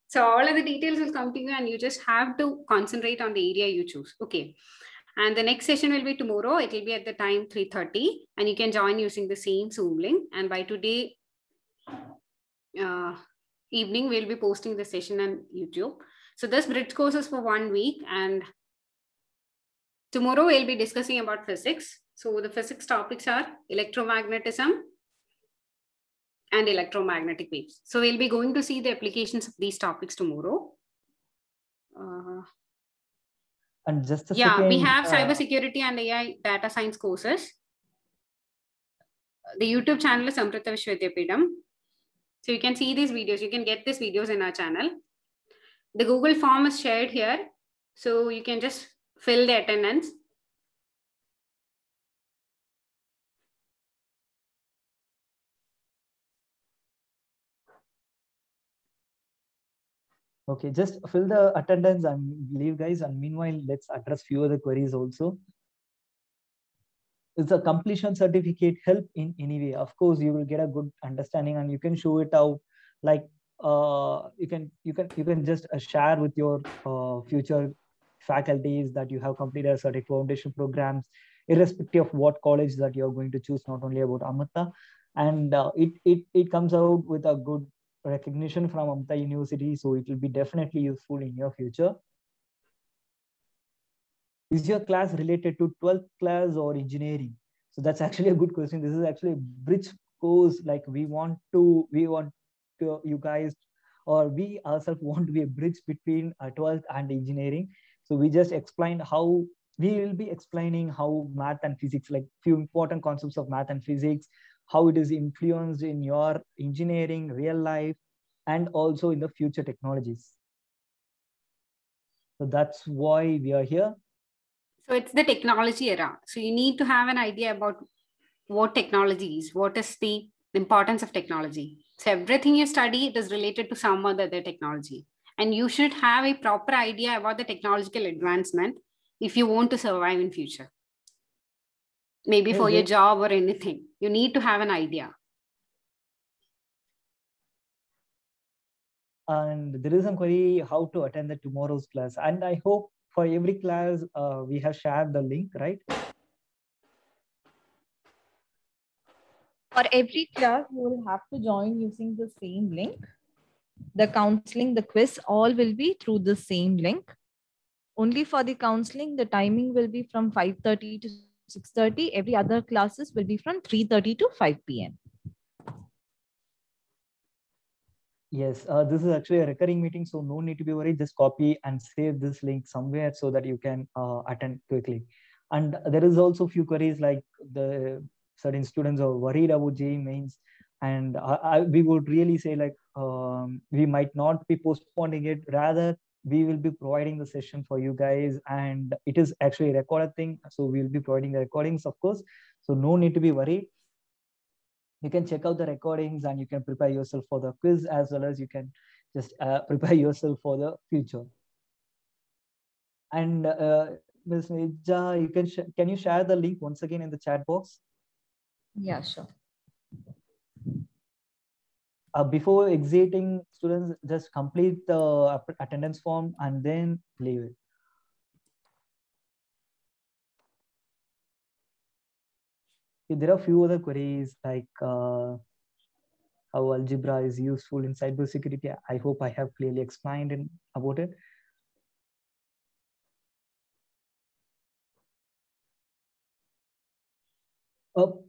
So all of the details will come to you, and you just have to concentrate on the area you choose. Okay. And the next session will be tomorrow. It will be at the time 3:30, and you can join using the same Zoom link. And by today evening, we'll be posting the session on YouTube. So this bridge course is for 1 week, and tomorrow we'll be discussing about physics. So the physics topics are electromagnetism and electromagnetic waves. So we'll be going to see the applications of these topics tomorrow. And just a second. We have cybersecurity and AI data science courses. The YouTube channel is Amrita Vishwavidyapitham. So you can see these videos. You can get these videos in our channel. The Google form is shared here. So you can just fill the attendance. Okay, just fill the attendance and leave, guys. And meanwhile, let's address few other queries also. Is the completion certificate help in any way? Of course, you will get a good understanding, and you can show it out. Like you can just share with your future faculties that you have completed a certain foundation programs, irrespective of what college that you're going to choose. Not only about Amrita, and it comes out with a good recognition from Amrita University, so it will be definitely useful in your future. Is your class related to 12th class or engineering? So that's actually a good question. This is actually a bridge course. Like we want to you guys, or we ourselves want to be a bridge between 12th and engineering. So we just explained how we will be explaining how math and physics, like few important concepts of math and physics, how it is influenced in your engineering, real life, and also in the future technologies. So that's why we are here. So it's the technology era. So you need to have an idea about what technology is, what is the importance of technology. So everything you study, it is related to some other technology. And you should have a proper idea about the technological advancement if you want to survive in future. Maybe for your job or anything, you need to have an idea. And there is a query how to attend the tomorrow's class. And I hope for every class, we have shared the link, right? For every class, you will have to join using the same link. The counseling, the quiz, all will be through the same link. Only for the counseling, the timing will be from 5:30 to 6:30. Every other classes will be from 3:30 to 5 p.m. Yes, this is actually a recurring meeting, so no need to be worried. Just copy and save this link somewhere so that you can attend quickly. And there is also few queries like the certain students are worried about JEE mains, and we would really say like we might not be postponing it. Rather, we will be providing the session for you guys, and it is actually a recorded thing. So we will be providing the recordings, of course. So no need to be worried. You can check out the recordings and you can prepare yourself for the quiz, as well as you can just prepare yourself for the future. And Ms. Nija, can you share the link once again in the chat box? Yeah, sure. Before exiting, students just complete the attendance form and then leave it. There are a few other queries like how algebra is useful in cybersecurity. I hope I have clearly explained about it.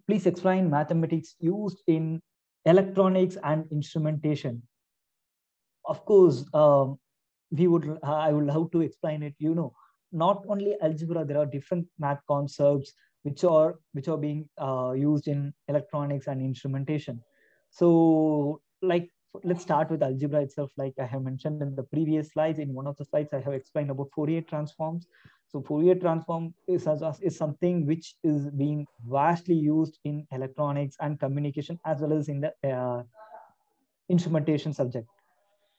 please explain mathematics used in electronics and instrumentation. Of course, I would love to explain it. Not only algebra, there are different math concepts which are being used in electronics and instrumentation. So, like, let's start with algebra itself. Like I have mentioned in the previous slides, in one of the slides, I have explained about Fourier transforms. So Fourier transform is something which is being vastly used in electronics and communication, as well as in the instrumentation subject.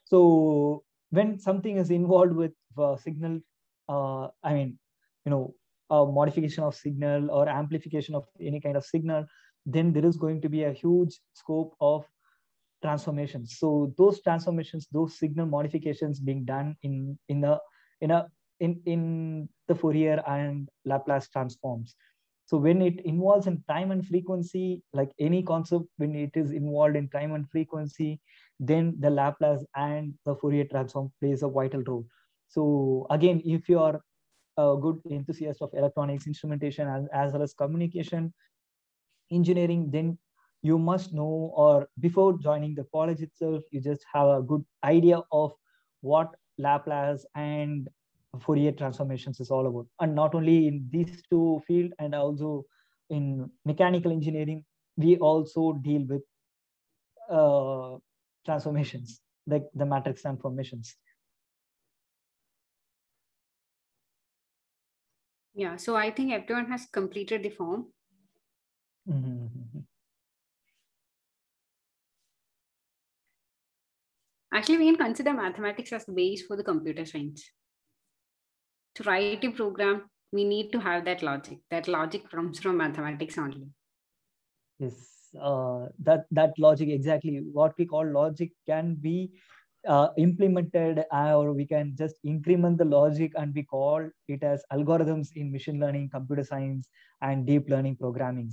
So when something is involved with signal, modification of signal or amplification of any kind of signal, then there is going to be a huge scope of transformations. So those transformations, those signal modifications being done in the Fourier and Laplace transforms. So when it involves in time and frequency, like any concept, when it is involved in time and frequency, then the Laplace and the Fourier transform plays a vital role. So again, if you are a good enthusiast of electronics, instrumentation, as well as communication engineering, then you must know, or before joining the college itself, you just have a good idea of what Laplace and Fourier transformations is all about. And not only in these two fields, and also in mechanical engineering, we also deal with transformations, like the matrix transformations. Yeah, so I think everyone has completed the form. Mm-hmm. Actually, we can consider mathematics as the base for the computer science. To write a program, we need to have that logic. That logic comes from mathematics only. Yes, that logic, exactly what we call logic, can be implemented, or we can just increment the logic, and we call it as algorithms in machine learning, computer science, and deep learning programming.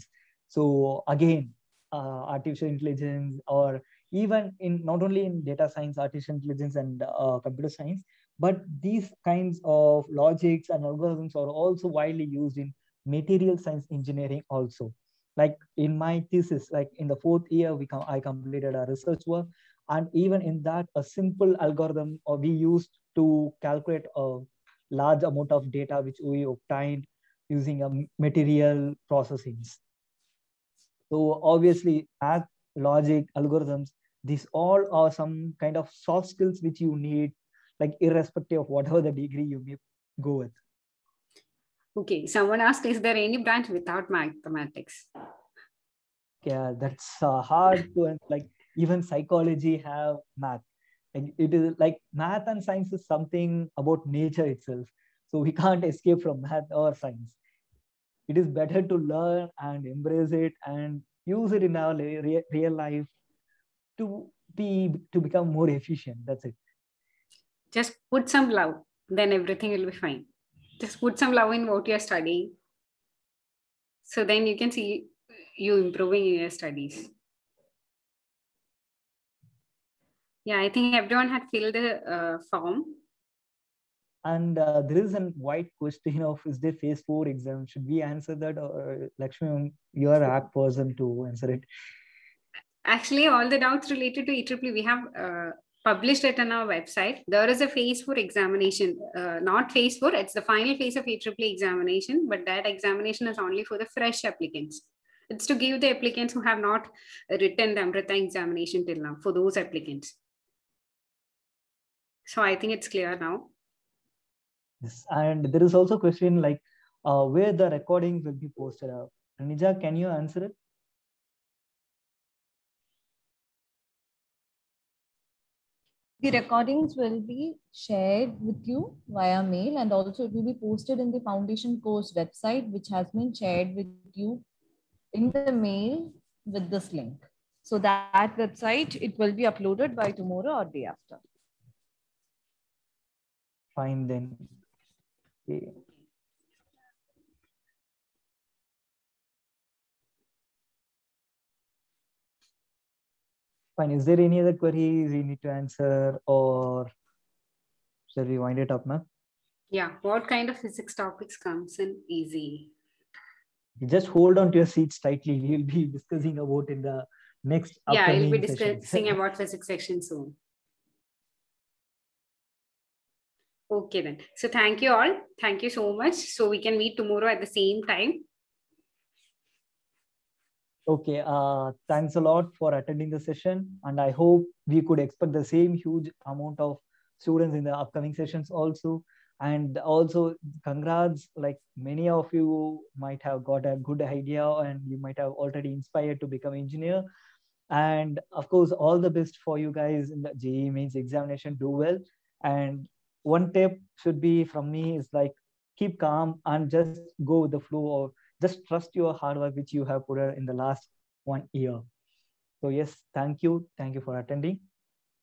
So again, artificial intelligence, or even in not only in data science, artificial intelligence, and computer science, but these kinds of logics and algorithms are also widely used in material science engineering also. Like in my thesis, like in the 4th year, I completed a research work, and even in that, a simple algorithm we used to calculate a large amount of data which we obtained using a material processings. So obviously, math, logic, algorithms, these all are some kind of soft skills which you need, like irrespective of whatever the degree you may go with. Okay, someone asked, is there any branch without mathematics? Yeah, that's hard to, like, even psychology have math. Like, it is like math and science is something about nature itself. So we can't escape from math or science. It is better to learn and embrace it and use it in our real life to become more efficient. That's it. Just put some love, then everything will be fine. Just put some love in what you're studying. So then you can see you improving in your studies. Yeah, I think everyone had filled the form. And there is a white question of, is there phase 4 exam? Should we answer that, or Lakshmi, you are a apt person to answer it? Actually, all the doubts related to EEE, we have published it on our website. There is a phase 4 examination, not phase 4, it's the final phase of EEE examination, but that examination is only for the fresh applicants. It's to give the applicants who have not written the Amrita examination till now, for those applicants. So I think it's clear now. Yes, and there is also a question like where the recording will be posted. Nija, can you answer it? The recordings will be shared with you via mail, and also it will be posted in the Foundation course website, which has been shared with you in the mail with this link. So that website, it will be uploaded by tomorrow or day after. Fine then. Okay. Fine. Is there any other queries we need to answer, or shall we wind it up now? Yeah. What kind of physics topics comes in easy? just hold on to your seats tightly. We will be discussing about in the next upcoming I'll be sessions. discussing about physics section soon. Okay then. So thank you all. Thank you so much. So we can meet tomorrow at the same time. Okay, thanks a lot for attending the session, and I hope we could expect the same huge amount of students in the upcoming sessions also. And also congrats, like many of you might have got a good idea and you might have already inspired to become engineer. And of course, all the best for you guys in the JEE Mains examination. Do well. And one tip should be from me is like, keep calm and just go with the flow, or just trust your hard work which you have put in the last 1 year. So yes, thank you for attending.